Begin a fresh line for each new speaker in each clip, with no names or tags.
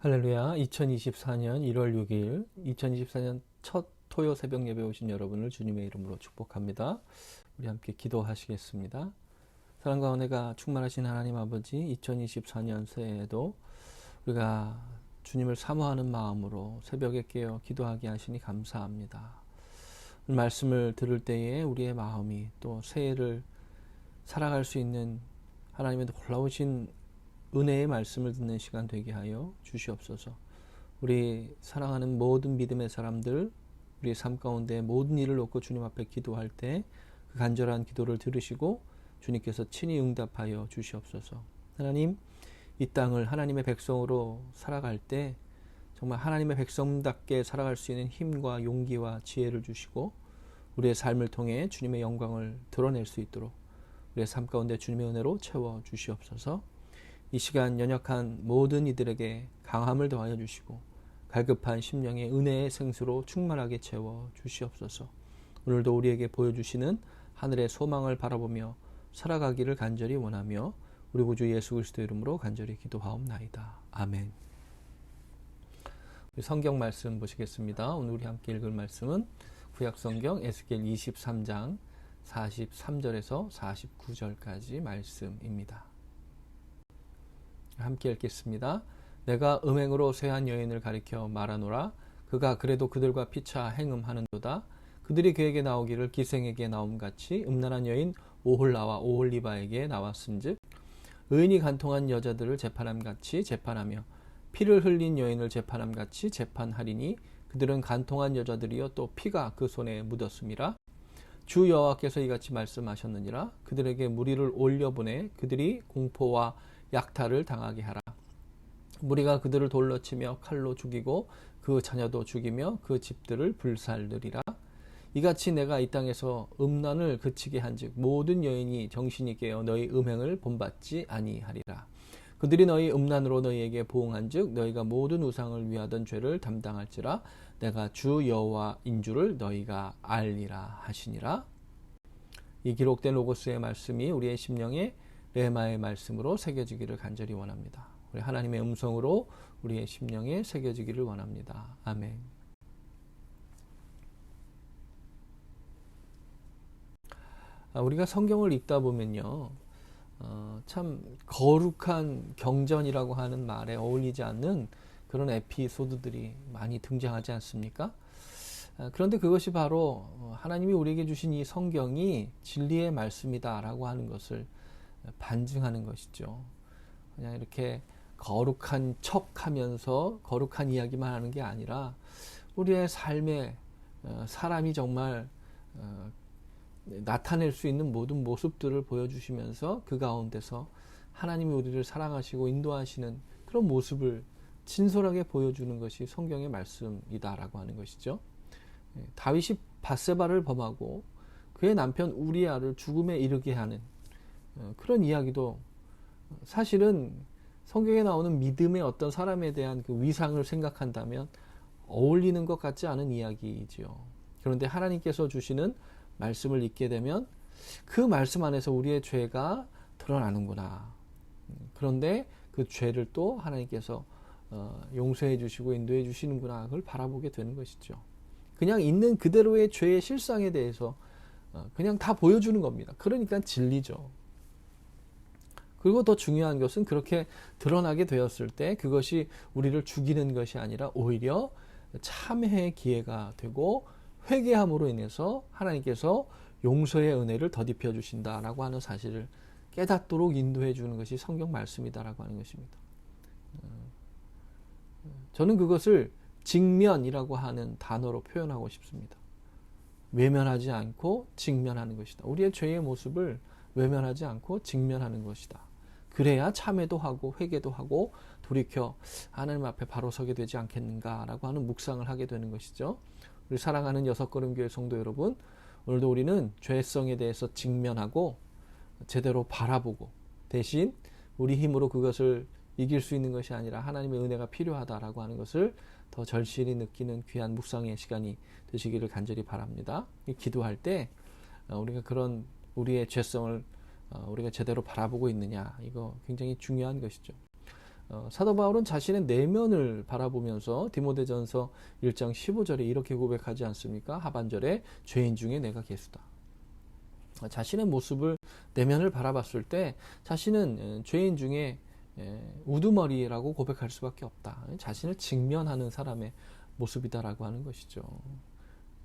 할렐루야. 2024년 1월 6일 2024년 첫 토요 새벽 예배 오신 여러분을 주님의 이름으로 축복합니다. 우리 함께 기도하시겠습니다. 사랑과 은혜가 충만하신 하나님 아버지, 2024년 새해에도 우리가 주님을 사모하는 마음으로 새벽에 깨어 기도하게 하시니 감사합니다. 말씀을 들을 때에 우리의 마음이 또 새해를 살아갈 수 있는 하나님의 놀라우신 은혜의 말씀을 듣는 시간 되게 하여 주시옵소서. 우리 사랑하는 모든 믿음의 사람들, 우리의 삶 가운데 모든 일을 놓고 주님 앞에 기도할 때 그 간절한 기도를 들으시고 주님께서 친히 응답하여 주시옵소서. 하나님, 이 땅을 하나님의 백성으로 살아갈 때 정말 하나님의 백성답게 살아갈 수 있는 힘과 용기와 지혜를 주시고 우리의 삶을 통해 주님의 영광을 드러낼 수 있도록 우리의 삶 가운데 주님의 은혜로 채워 주시옵소서. 이 시간 연약한 모든 이들에게 강함을 더하여 주시고 갈급한 심령의 은혜의 생수로 충만하게 채워 주시옵소서. 오늘도 우리에게 보여주시는 하늘의 소망을 바라보며 살아가기를 간절히 원하며 우리 구주 예수 그리스도 이름으로 간절히 기도하옵나이다. 아멘. 성경 말씀 보시겠습니다. 오늘 우리 함께 읽을 말씀은 구약성경 에스겔 23장 43절에서 49절까지 말씀입니다. 함께 읽겠습니다. 내가 음행으로 쇠한 여인을 가리켜 말하노라. 그가 그래도 그들과 피차 행음하는도다. 그들이 그에게 나오기를 기생에게 나옴같이 음란한 여인 오홀라와 오홀리바에게 나왔은즉 의인이 간통한 여자들을 재판함같이 재판하며 피를 흘린 여인을 재판함같이 재판하리니 그들은 간통한 여자들이여 또 피가 그 손에 묻었음이라. 주 여호와께서 이같이 말씀하셨느니라. 그들에게 무리를 올려보내 그들이 공포와 약탈을 당하게 하라. 무리가 그들을 돌로 치며 칼로 죽이고 그 자녀도 죽이며 그 집들을 불살르리라. 이같이 내가 이 땅에서 음란을 그치게 한즉 모든 여인이 정신이 깨어 너희 음행을 본받지 아니하리라. 그들이 너희 음란으로 너희에게 보응한즉 너희가 모든 우상을 위하던 죄를 담당할지라. 내가 주 여호와인 줄을 너희가 알리라 하시니라. 이 기록된 로고스의 말씀이 우리의 심령에 레마의 말씀으로 새겨지기를 간절히 원합니다. 우리 하나님의 음성으로 우리의 심령에 새겨지기를 원합니다. 아멘. 우리가 성경을 읽다 보면요, 참 거룩한 경전이라고 하는 말에 어울리지 않는 그런 에피소드들이 많이 등장하지 않습니까? 그런데 그것이 바로 하나님이 우리에게 주신 이 성경이 진리의 말씀이다라고 하는 것을 반증하는 것이죠. 그냥 이렇게 거룩한 척하면서 거룩한 이야기만 하는 게 아니라 우리의 삶에 사람이 정말 나타낼 수 있는 모든 모습들을 보여주시면서 그 가운데서 하나님이 우리를 사랑하시고 인도하시는 그런 모습을 진솔하게 보여주는 것이 성경의 말씀이다라고 하는 것이죠. 다윗이 밧세바를 범하고 그의 남편 우리아를 죽음에 이르게 하는 그런 이야기도 사실은 성경에 나오는 믿음의 어떤 사람에 대한 그 위상을 생각한다면 어울리는 것 같지 않은 이야기이지요. 그런데 하나님께서 주시는 말씀을 읽게 되면 그 말씀 안에서 우리의 죄가 드러나는구나. 그런데 그 죄를 또 하나님께서 용서해 주시고 인도해 주시는구나. 그걸 바라보게 되는 것이죠. 그냥 있는 그대로의 죄의 실상에 대해서 그냥 다 보여주는 겁니다. 그러니까 진리죠. 그리고 더 중요한 것은 그렇게 드러나게 되었을 때 그것이 우리를 죽이는 것이 아니라 오히려 참회의 기회가 되고 회개함으로 인해서 하나님께서 용서의 은혜를 더딥혀 주신다라고 하는 사실을 깨닫도록 인도해 주는 것이 성경 말씀이다라고 하는 것입니다. 저는 그것을 직면이라고 하는 단어로 표현하고 싶습니다. 외면하지 않고 직면하는 것이다. 우리의 죄의 모습을 외면하지 않고 직면하는 것이다. 그래야 참회도 하고 회개도 하고 돌이켜 하나님 앞에 바로 서게 되지 않겠는가라고 하는 묵상을 하게 되는 것이죠. 우리 사랑하는 여섯걸음교회 성도 여러분, 오늘도 우리는 죄성에 대해서 직면하고 제대로 바라보고 대신 우리 힘으로 그것을 이길 수 있는 것이 아니라 하나님의 은혜가 필요하다라고 하는 것을 더 절실히 느끼는 귀한 묵상의 시간이 되시기를 간절히 바랍니다. 기도할 때 우리가 그런 우리의 죄성을 우리가 제대로 바라보고 있느냐, 이거 굉장히 중요한 것이죠. 사도 바울은 자신의 내면을 바라보면서 디모데전서 1장 15절에 이렇게 고백하지 않습니까? 하반절에 죄인 중에 내가 괴수다. 자신의 모습을, 내면을 바라봤을 때 자신은 죄인 중에 우두머리라고 고백할 수밖에 없다. 자신을 직면하는 사람의 모습이다라고 하는 것이죠.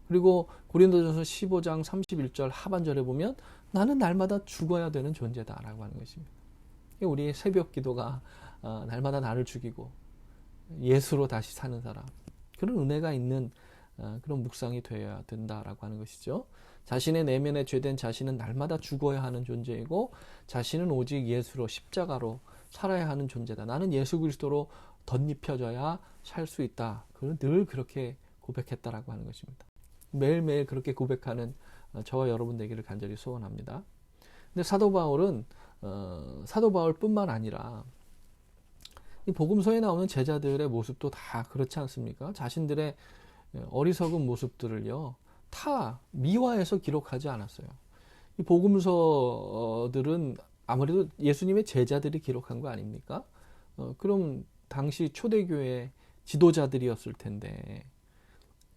그리고 고린도전서 15장 31절 하반절에 보면 나는 날마다 죽어야 되는 존재다라고 하는 것입니다. 우리의 새벽 기도가 날마다 나를 죽이고 예수로 다시 사는 사람, 그런 은혜가 있는 그런 묵상이 되어야 된다라고 하는 것이죠. 자신의 내면에 죄된 자신은 날마다 죽어야 하는 존재이고 자신은 오직 예수로, 십자가로 살아야 하는 존재다. 나는 예수 그리스도로 덧입혀져야 살 수 있다. 늘 그렇게 고백했다라고 하는 것입니다. 매일매일 그렇게 고백하는 저와 여러분 되기를 간절히 소원합니다. 근데 사도 바울은 사도 바울뿐만 아니라 이 복음서에 나오는 제자들의 모습도 다 그렇지 않습니까? 자신들의 어리석은 모습들을요, 다 미화해서 기록하지 않았어요. 이 복음서들은 아무래도 예수님의 제자들이 기록한 거 아닙니까? 그럼 당시 초대교회 지도자들이었을 텐데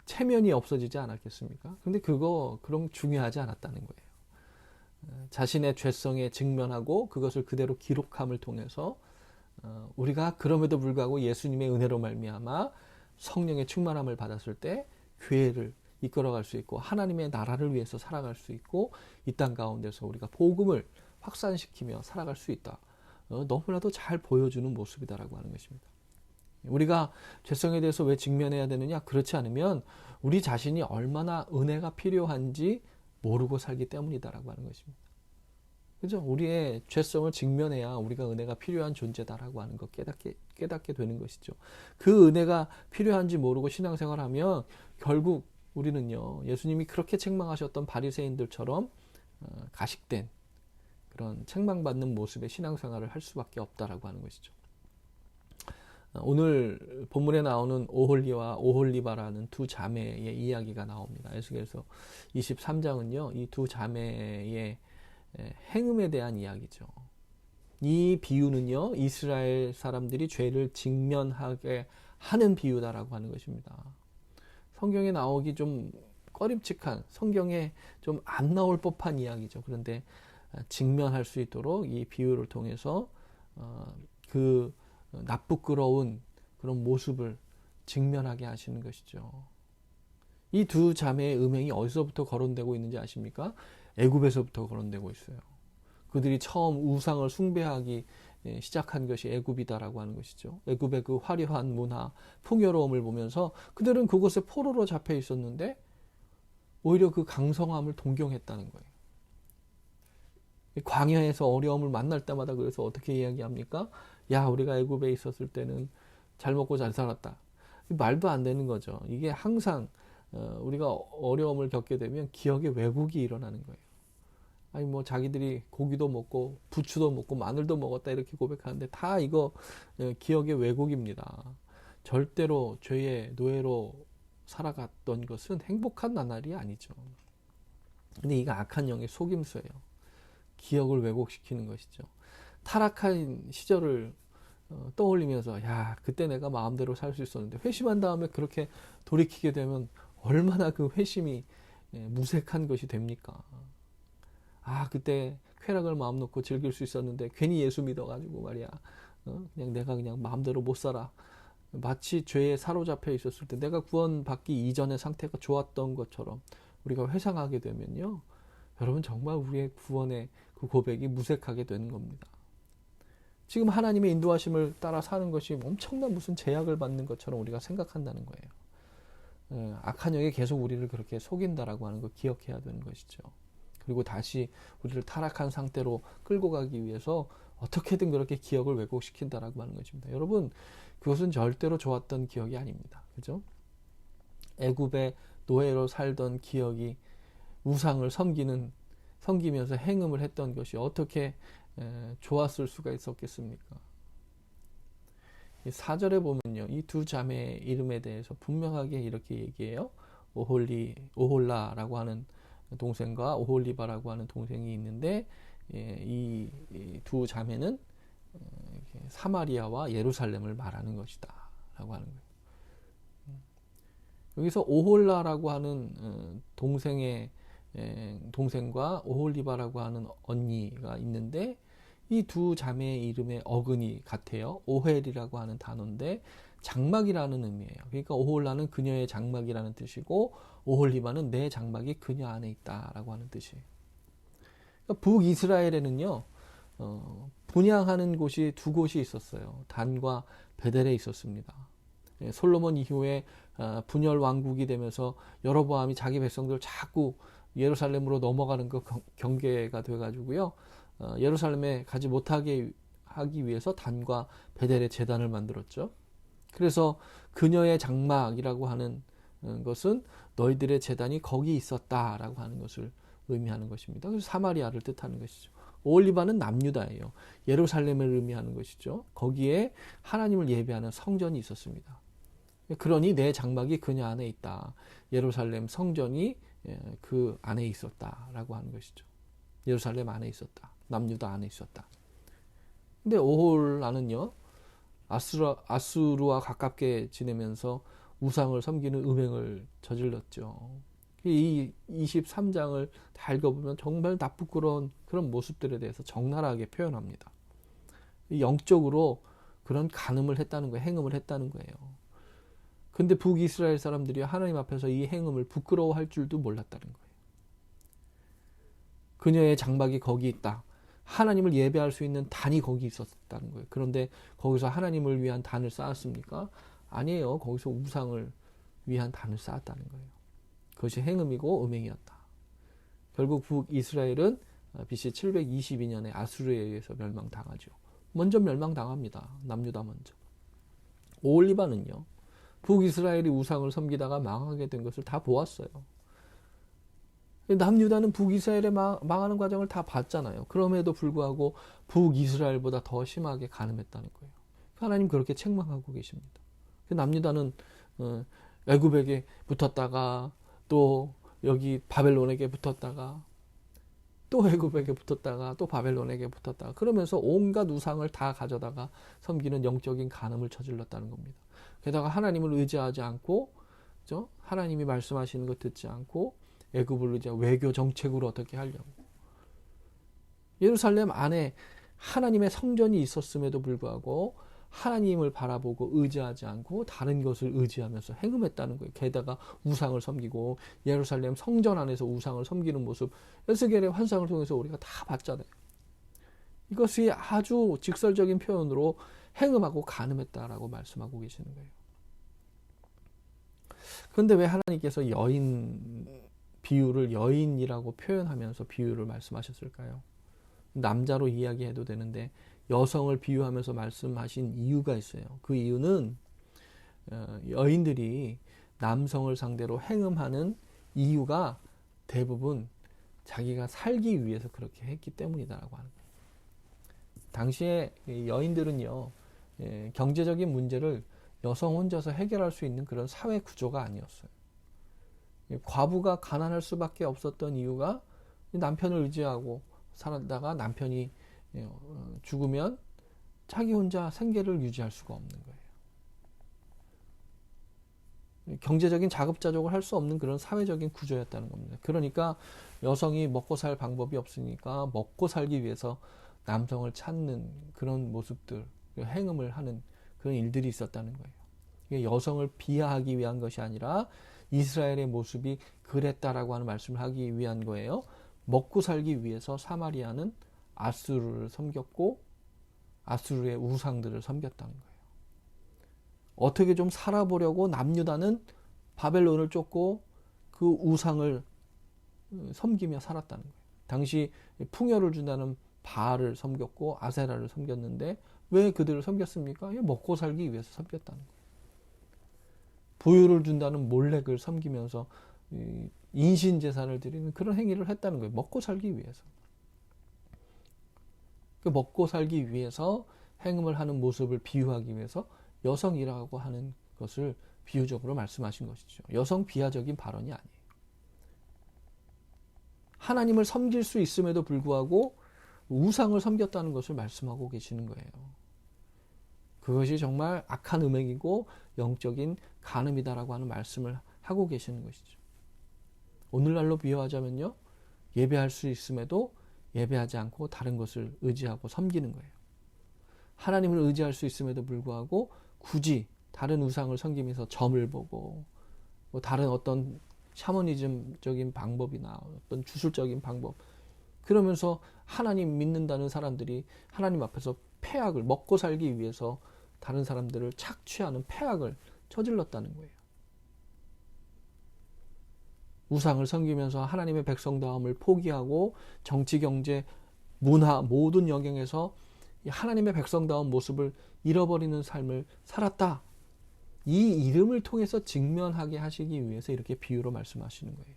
체면이 없어지지 않았겠습니까? 근데 그럼 중요하지 않았다는 거예요. 자신의 죄성에 직면하고 그것을 그대로 기록함을 통해서 우리가 그럼에도 불구하고 예수님의 은혜로 말미암아 성령의 충만함을 받았을 때 교회를 이끌어갈 수 있고 하나님의 나라를 위해서 살아갈 수 있고 이 땅 가운데서 우리가 복음을 확산시키며 살아갈 수 있다. 너무나도 잘 보여주는 모습이다라고 하는 것입니다. 우리가 죄성에 대해서 왜 직면해야 되느냐? 그렇지 않으면 우리 자신이 얼마나 은혜가 필요한지 모르고 살기 때문이다라고 하는 것입니다. 그죠? 우리의 죄성을 직면해야 우리가 은혜가 필요한 존재다라고 하는 것 깨닫게 되는 것이죠. 그 은혜가 필요한지 모르고 신앙생활하면 결국 우리는요, 예수님이 그렇게 책망하셨던 바리새인들처럼 가식된 그런 책망받는 모습의 신앙생활을 할 수밖에 없다라고 하는 것이죠. 오늘 본문에 나오는 오홀리와 오홀리바라는 두 자매의 이야기가 나옵니다. 에스겔서 23장은요, 이 두 자매의 행음에 대한 이야기죠. 이 비유는요, 이스라엘 사람들이 죄를 직면하게 하는 비유다라고 하는 것입니다. 성경에 나오기 좀 꺼림칙한, 성경에 좀 안 나올 법한 이야기죠. 그런데 직면할 수 있도록 이 비유를 통해서 그 나쁘끄러운 그런 모습을 직면하게 하시는 것이죠. 이 두 자매의 음행이 어디서부터 거론되고 있는지 아십니까? 애굽에서부터 거론되고 있어요. 그들이 처음 우상을 숭배하기 시작한 것이 애굽이다라고 하는 것이죠. 애굽의 그 화려한 문화, 풍요로움을 보면서 그들은 그곳에 포로로 잡혀 있었는데 오히려 그 강성함을 동경했다는 거예요. 광야에서 어려움을 만날 때마다 그래서 어떻게 이야기합니까? 야, 우리가 애굽에 있었을 때는 잘 먹고 잘 살았다. 말도 안 되는 거죠. 이게 항상 우리가 어려움을 겪게 되면 기억의 왜곡이 일어나는 거예요. 아니 뭐 자기들이 고기도 먹고 부추도 먹고 마늘도 먹었다 이렇게 고백하는데 다 이거 기억의 왜곡입니다. 절대로 죄의 노예로 살아갔던 것은 행복한 나날이 아니죠. 근데 이거 악한 영의 속임수예요. 기억을 왜곡시키는 것이죠. 타락한 시절을 떠올리면서 야, 그때 내가 마음대로 살 수 있었는데 회심한 다음에 그렇게 돌이키게 되면 얼마나 그 회심이 무색한 것이 됩니까? 아, 그때 쾌락을 마음 놓고 즐길 수 있었는데 괜히 예수 믿어가지고 말이야. 그냥 내가 그냥 마음대로 못 살아. 마치 죄에 사로잡혀 있었을 때 내가 구원받기 이전의 상태가 좋았던 것처럼 우리가 회상하게 되면요. 여러분 정말 우리의 구원의 그 고백이 무색하게 되는 겁니다. 지금 하나님의 인도하심을 따라 사는 것이 엄청난 무슨 제약을 받는 것처럼 우리가 생각한다는 거예요. 악한 영이 계속 우리를 그렇게 속인다라고 하는 걸 기억해야 되는 것이죠. 그리고 다시 우리를 타락한 상태로 끌고 가기 위해서 어떻게든 그렇게 기억을 왜곡시킨다라고 하는 것입니다. 여러분, 그것은 절대로 좋았던 기억이 아닙니다. 그죠? 애굽의 노예로 살던 기억이 우상을 섬기면서 행음을 했던 것이 어떻게 좋았을 수가 있었겠습니까? 4절에 보면요, 이 두 자매의 이름에 대해서 분명하게 이렇게 얘기해요. 오홀라라고 하는 동생과 오홀리바라고 하는 동생이 있는데 이 두 자매는 사마리아와 예루살렘을 말하는 것이다 라고 하는 거예요. 여기서 오홀라라고 하는 동생과 오홀리바라고 하는 언니가 있는데 이 두 자매의 이름의 어근이 같아요. 오헬이라고 하는 단어인데 장막이라는 의미예요. 그러니까 오홀라는 그녀의 장막이라는 뜻이고 오홀리바는 내 장막이 그녀 안에 있다라고 하는 뜻이에요. 그러니까 북이스라엘에는요 분향하는 곳이 두 곳이 있었어요. 단과 베델에 있었습니다. 솔로몬 이후에 분열 왕국이 되면서 여로보암이 자기 백성들 자꾸 예루살렘으로 넘어가는 거 경계가 돼가지고요. 예루살렘에 가지 못하게 하기 위해서 단과 베델의 제단을 만들었죠. 그래서 그녀의 장막이라고 하는 것은 너희들의 제단이 거기 있었다라고 하는 것을 의미하는 것입니다. 그래서 사마리아를 뜻하는 것이죠. 오홀리바는 남유다예요. 예루살렘을 의미하는 것이죠. 거기에 하나님을 예배하는 성전이 있었습니다. 그러니 내 장막이 그녀 안에 있다. 예루살렘 성전이 그 안에 있었다라고 하는 것이죠. 예루살렘 안에 있었다. 남유다 안에 있었다. 근데 오홀라는요, 아수르와 가깝게 지내면서 우상을 섬기는 음행을 저질렀죠. 이 23장을 다 읽어보면 정말 나쁘고런 그런 모습들에 대해서 적나라하게 표현합니다. 영적으로 그런 간음을 했다는 거예요. 행음을 했다는 거예요. 근데 북이스라엘 사람들이 하나님 앞에서 이 행음을 부끄러워할 줄도 몰랐다는 거예요. 그녀의 장막이 거기 있다. 하나님을 예배할 수 있는 단이 거기 있었다는 거예요. 그런데 거기서 하나님을 위한 단을 쌓았습니까? 아니에요. 거기서 우상을 위한 단을 쌓았다는 거예요. 그것이 행음이고 음행이었다. 결국 북이스라엘은 BC 722년에 아수르에 의해서 멸망당하죠. 먼저 멸망당합니다. 남유다 먼저. 오홀리바는요. 북이스라엘이 우상을 섬기다가 망하게 된 것을 다 보았어요. 남유다는 북이스라엘의 망하는 과정을 다 봤잖아요. 그럼에도 불구하고 북이스라엘보다 더 심하게 간음했다는 거예요. 하나님 그렇게 책망하고 계십니다. 남유다는 애굽에게 붙었다가 또 여기 바벨론에게 붙었다가 또 애굽에게 붙었다가 또 바벨론에게 붙었다가 그러면서 온갖 우상을 다 가져다가 섬기는 영적인 간음을 저질렀다는 겁니다. 게다가 하나님을 의지하지 않고 그렇죠? 하나님이 말씀하시는 것 듣지 않고 애굽을 의지하고 외교 정책으로 어떻게 하려고. 예루살렘 안에 하나님의 성전이 있었음에도 불구하고 하나님을 바라보고 의지하지 않고 다른 것을 의지하면서 행음했다는 거예요. 게다가 우상을 섬기고 예루살렘 성전 안에서 우상을 섬기는 모습 에스겔의 환상을 통해서 우리가 다 봤잖아요. 이것이 아주 직설적인 표현으로 행음하고 간음했다라고 말씀하고 계시는 거예요. 그런데 왜 하나님께서 여인 비유를 여인이라고 표현하면서 비유를 말씀하셨을까요? 남자로 이야기해도 되는데 여성을 비유하면서 말씀하신 이유가 있어요. 그 이유는 여인들이 남성을 상대로 행음하는 이유가 대부분 자기가 살기 위해서 그렇게 했기 때문이다라고 하는 거예요. 당시에 여인들은요, 경제적인 문제를 여성 혼자서 해결할 수 있는 그런 사회 구조가 아니었어요. 과부가 가난할 수밖에 없었던 이유가 남편을 의지하고 살다가 남편이 죽으면 자기 혼자 생계를 유지할 수가 없는 거예요. 경제적인 자급자족을 할 수 없는 그런 사회적인 구조였다는 겁니다. 그러니까 여성이 먹고 살 방법이 없으니까 먹고 살기 위해서 남성을 찾는 그런 모습들, 행음을 하는 그런 일들이 있었다는 거예요. 여성을 비하하기 위한 것이 아니라 이스라엘의 모습이 그랬다라고 하는 말씀을 하기 위한 거예요. 먹고 살기 위해서 사마리아는 아수르를 섬겼고 아수르의 우상들을 섬겼다는 거예요. 어떻게 좀 살아보려고 남유다는 바벨론을 쫓고 그 우상을 섬기며 살았다는 거예요. 당시 풍요를 준다는 바알을 섬겼고 아세라를 섬겼는데 왜 그들을 섬겼습니까? 먹고 살기 위해서 섬겼다는 거예요. 부유를 준다는 몰렉을 섬기면서 인신 제사를 드리는 그런 행위를 했다는 거예요. 먹고 살기 위해서. 그 먹고 살기 위해서 행음을 하는 모습을 비유하기 위해서 여성이라고 하는 것을 비유적으로 말씀하신 것이죠. 여성 비하적인 발언이 아니에요. 하나님을 섬길 수 있음에도 불구하고 우상을 섬겼다는 것을 말씀하고 계시는 거예요. 그것이 정말 악한 음행이고 영적인 간음이다라고 하는 말씀을 하고 계시는 것이죠. 오늘날로 비유하자면요, 예배할 수 있음에도 예배하지 않고 다른 것을 의지하고 섬기는 거예요. 하나님을 의지할 수 있음에도 불구하고 굳이 다른 우상을 섬기면서 점을 보고 뭐 다른 어떤 샤머니즘적인 방법이나 어떤 주술적인 방법, 그러면서 하나님 믿는다는 사람들이 하나님 앞에서 폐악을, 먹고 살기 위해서 다른 사람들을 착취하는 폐악을 저질렀다는 거예요. 우상을 섬기면서 하나님의 백성다움을 포기하고 정치, 경제, 문화 모든 영역에서 하나님의 백성다운 모습을 잃어버리는 삶을 살았다. 이 이름을 통해서 직면하게 하시기 위해서 이렇게 비유로 말씀하시는 거예요.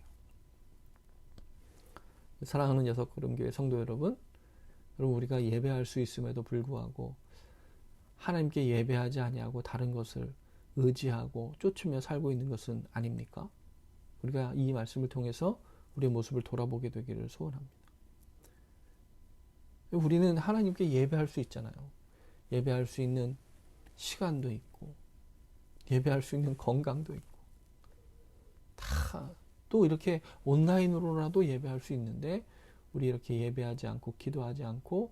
사랑하는 여섯걸음교회 성도 여러분, 우리가 예배할 수 있음에도 불구하고 하나님께 예배하지 아니하고 다른 것을 의지하고 쫓으며 살고 있는 것은 아닙니까? 우리가 이 말씀을 통해서 우리의 모습을 돌아보게 되기를 소원합니다. 우리는 하나님께 예배할 수 있잖아요. 예배할 수 있는 시간도 있고 예배할 수 있는 건강도 있고 다 또 이렇게 온라인으로라도 예배할 수 있는데, 우리 이렇게 예배하지 않고 기도하지 않고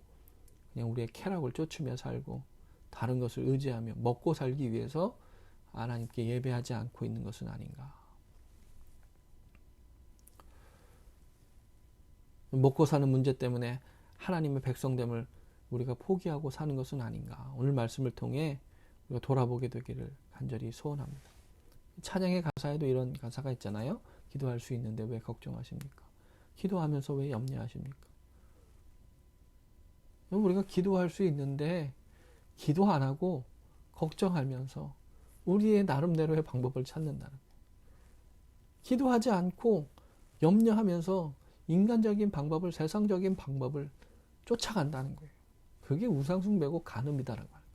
그냥 우리의 쾌락을 쫓으며 살고 다른 것을 의지하며 먹고 살기 위해서 하나님께 예배하지 않고 있는 것은 아닌가. 먹고 사는 문제 때문에 하나님의 백성됨을 우리가 포기하고 사는 것은 아닌가. 오늘 말씀을 통해 우리가 돌아보게 되기를 간절히 소원합니다. 찬양의 가사에도 이런 가사가 있잖아요. 기도할 수 있는데 왜 걱정하십니까? 기도하면서 왜 염려하십니까? 우리가 기도할 수 있는데 기도 안 하고 걱정하면서 우리의 나름대로의 방법을 찾는다는 거예요. 기도하지 않고 염려하면서 인간적인 방법을, 세상적인 방법을 쫓아간다는 거예요. 그게 우상숭배고 간음이다라고 하는 거예요.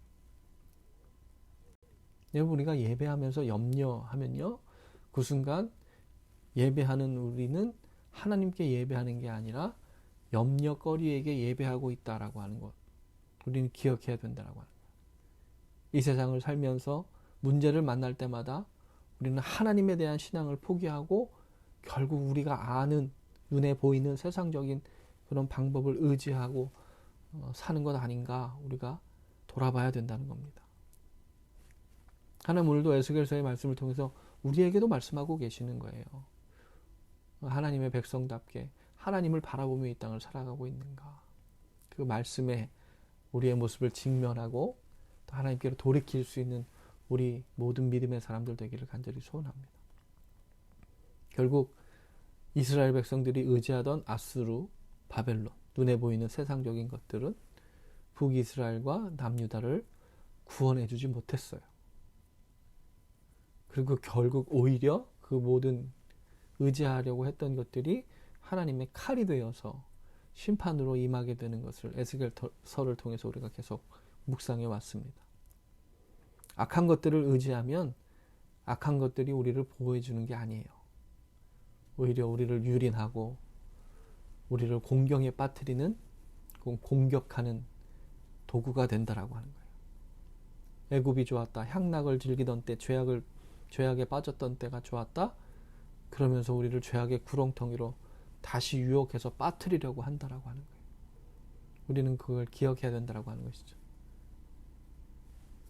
여러분, 우리가 예배하면서 염려하면요, 그 순간 예배하는 우리는 하나님께 예배하는 게 아니라 염려거리에게 예배하고 있다라고 하는 것, 우리는 기억해야 된다라고 하는 거예요. 이 세상을 살면서 문제를 만날 때마다 우리는 하나님에 대한 신앙을 포기하고 결국 우리가 아는, 눈에 보이는 세상적인 그런 방법을 의지하고 사는 것 아닌가, 우리가 돌아봐야 된다는 겁니다. 하나님 오늘도 에스겔서의 말씀을 통해서 우리에게도 말씀하고 계시는 거예요. 하나님의 백성답게 하나님을 바라보며 이 땅을 살아가고 있는가. 그 말씀에 우리의 모습을 직면하고 또 하나님께로 돌이킬 수 있는 우리 모든 믿음의 사람들 되기를 간절히 소원합니다. 결국 이스라엘 백성들이 의지하던 아수르, 바벨론, 눈에 보이는 세상적인 것들은 북이스라엘과 남유다를 구원해 주지 못했어요. 그리고 결국 오히려 그 모든 의지하려고 했던 것들이 하나님의 칼이 되어서 심판으로 임하게 되는 것을 에스겔서를 통해서 우리가 계속 묵상해 왔습니다. 악한 것들을 의지하면 악한 것들이 우리를 보호해 주는 게 아니에요. 오히려 우리를 유린하고 우리를 공경에 빠뜨리는, 공격하는 도구가 된다라고 하는 거예요. 애굽이 좋았다, 향락을 즐기던 때, 죄악에 빠졌던 때가 좋았다, 그러면서 우리를 죄악의 구렁텅이로 다시 유혹해서 빠뜨리려고 한다라고 하는 거예요. 우리는 그걸 기억해야 된다라고 하는 것이죠.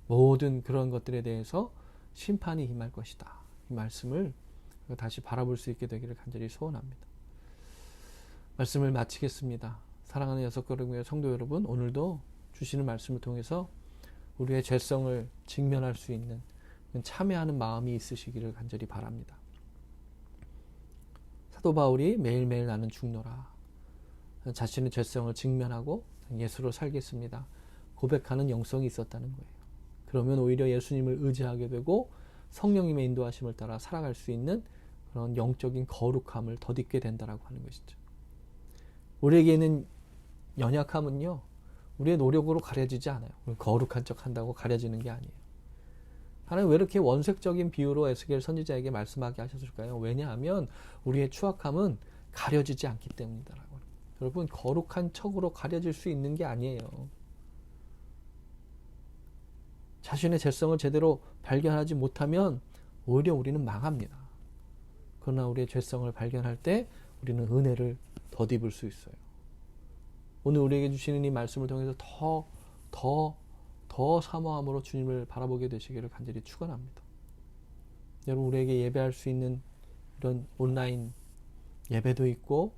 모든 그런 것들에 대해서 심판이 임할 것이다. 이 말씀을 다시 바라볼 수 있게 되기를 간절히 소원합니다. 말씀을 마치겠습니다. 사랑하는 여섯걸음교회 성도 여러분, 오늘도 주시는 말씀을 통해서 우리의 죄성을 직면할 수 있는 참회하는 마음이 있으시기를 간절히 바랍니다. 사도 바울이 매일매일 나는 죽노라, 자신의 죄성을 직면하고 예수로 살겠습니다, 고백하는 영성이 있었다는 거예요. 그러면 오히려 예수님을 의지하게 되고 성령님의 인도하심을 따라 살아갈 수 있는 그런 영적인 거룩함을 덧입게 된다라고 하는 것이죠. 우리에게 있는 연약함은요, 우리의 노력으로 가려지지 않아요. 거룩한 척 한다고 가려지는 게 아니에요. 하나님 왜 이렇게 원색적인 비유로 에스겔 선지자에게 말씀하게 하셨을까요? 왜냐하면 우리의 추악함은 가려지지 않기 때문이다라고. 여러분, 거룩한 척으로 가려질 수 있는 게 아니에요. 자신의 죄성을 제대로 발견하지 못하면 오히려 우리는 망합니다. 그러나 우리의 죄성을 발견할 때 우리는 은혜를 덧입을 수 있어요. 오늘 우리에게 주시는 이 말씀을 통해서 더 사모함으로 주님을 바라보게 되시기를 간절히 축원합니다. 여러분, 우리에게 예배할 수 있는 이런 온라인 예배도 있고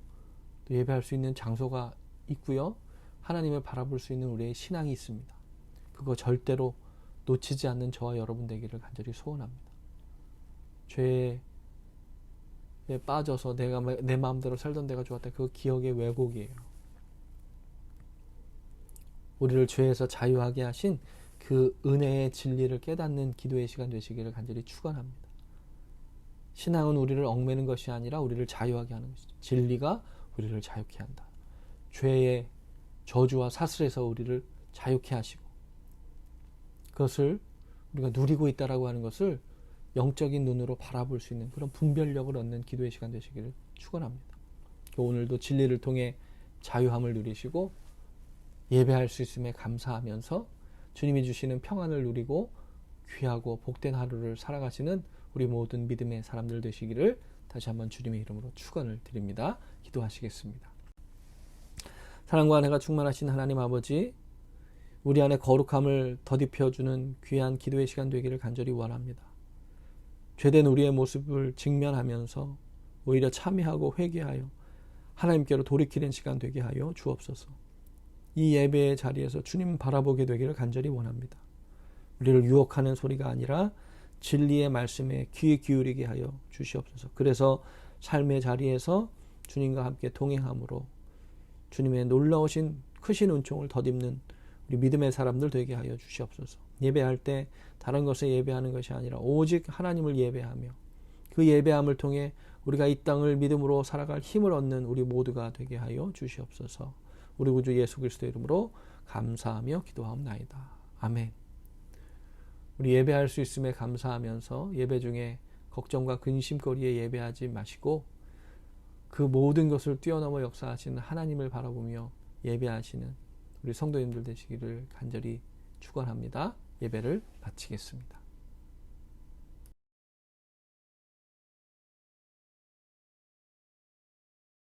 또 예배할 수 있는 장소가 있고요. 하나님을 바라볼 수 있는 우리의 신앙이 있습니다. 그거 절대로 놓치지 않는 저와 여러분 되기를 간절히 소원합니다. 죄에 빠져서 내 마음대로 살던 데가 좋았다. 그 기억의 왜곡이에요. 우리를 죄에서 자유하게 하신 그 은혜의 진리를 깨닫는 기도의 시간 되시기를 간절히 축원합니다. 신앙은 우리를 얽매는 것이 아니라 우리를 자유하게 하는 것이죠. 진리가 우리를 자유케 한다. 죄의 저주와 사슬에서 우리를 자유케 하시고 그것을 우리가 누리고 있다라고 하는 것을 영적인 눈으로 바라볼 수 있는 그런 분별력을 얻는 기도의 시간 되시기를 축원합니다. 오늘도 진리를 통해 자유함을 누리시고 예배할 수 있음에 감사하면서 주님이 주시는 평안을 누리고 귀하고 복된 하루를 살아가시는 우리 모든 믿음의 사람들 되시기를 다시 한번 주님의 이름으로 축원을 드립니다. 기도하시겠습니다. 사랑과 은혜가 충만하신 하나님 아버지, 우리 안에 거룩함을 덧입혀주는 귀한 기도의 시간 되기를 간절히 원합니다. 죄된 우리의 모습을 직면하면서 오히려 참회하고 회개하여 하나님께로 돌이키는 시간 되게 하여 주옵소서. 이 예배의 자리에서 주님 바라보게 되기를 간절히 원합니다. 우리를 유혹하는 소리가 아니라 진리의 말씀에 귀 기울이게 하여 주시옵소서. 그래서 삶의 자리에서 주님과 함께 동행함으로 주님의 놀라우신 크신 은총을 덧입는 우리 믿음의 사람들 되게 하여 주시옵소서. 예배할 때 다른 것에 예배하는 것이 아니라 오직 하나님을 예배하며 그 예배함을 통해 우리가 이 땅을 믿음으로 살아갈 힘을 얻는 우리 모두가 되게 하여 주시옵소서. 우리 구주 예수 그리스도의 이름으로 감사하며 기도하옵나이다. 아멘. 우리 예배할 수 있음에 감사하면서 예배 중에 걱정과 근심거리에 예배하지 마시고 그 모든 것을 뛰어넘어 역사하시는 하나님을 바라보며 예배하시는 우리 성도님들 되시기를 간절히 축원합니다. 예배를 마치겠습니다.